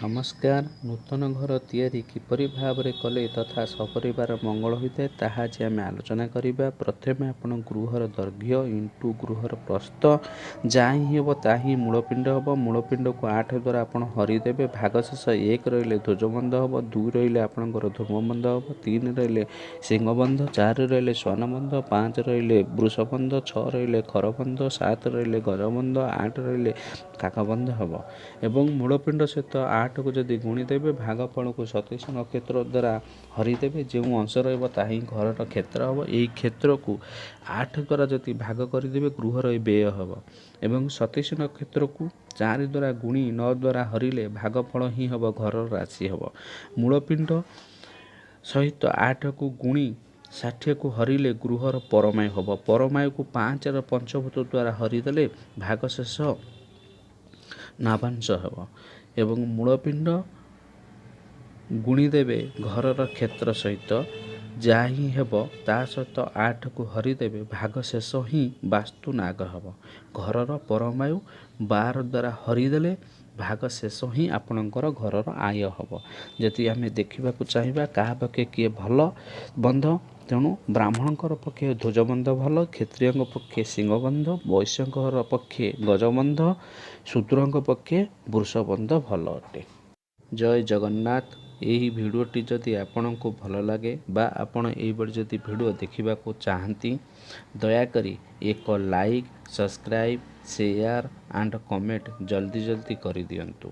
नमस्कार। नूतन घर तैयारी किपरि भावरे कले तथा सपरिवार मंगल होता है ताहा आज आम आलोचना करिबा। प्रथमे आपण गृहर दैर्घ्य इंटू गृहर प्रस्थ जहाँ ही हम ताही मूलपिंड हम। मूलपिंड को 8 द्वारा आपण हरिदेवे। भागशेष 1 रहिले ध्वजबंध हम, 2 रहिले आपणकर धूमबंध हम, 3 रहिले सिंहबंध, 4 रहिले श्वानबंध, 5 रहिले वृषबंध, 6 रहिले खरबंध, 7 रहिले गजबंध, 8 रहिले काकबंध हम। एवं मूलपिंड सहित 8 को जदि गुणीदेवे भागफल को 27 नक्षत्र द्वारा हरिदेवे। जो अंश रहा घर क्षेत्र हम। यही क्षेत्र को 8 द्वारा जदि भाग करदे गृहर व्यय हम। एवं 27 नक्षत्र को 4 द्वारा गुणी 9 द्वारा हरिले भागफल ही हम, घर राशि हम। मूलपिंड सहित 8 को गुणी 60 को हरिले गृहर परमायु हम। परमायु को 5 पंचभूत द्वारा हरिदेले भागशेष नाभांश हम। एवं मूलपिंड गुणीदेवे घरर क्षेत्र सहित जहाँ ही हेब ता सहित 8 को हरिदेवे भागशेष ही वास्तु नाग हम। घरर परमायु 12 द्वारा हरिदेले भागशेष ही आपणकर घरर आय हम। जदि आम देखा चाहिए क्या पक्षे किए भल बंध, तेणु ब्राह्मणकर पक्षे ध्वजबंध भल, क्षत्रिय पक्षे सिंहबंध, वैश्य पक्षे गजबंध, शूद्र पक्षे वृषबंध भल अटे। जय जगन्नाथ। यही भिडियोटी जदि आपण को भल लगे बा आपण यही जदि भिडियो देखा चाहती दयाकरी एक like, subscribe, share and comment जल्दी जल्दी कर दियंतु।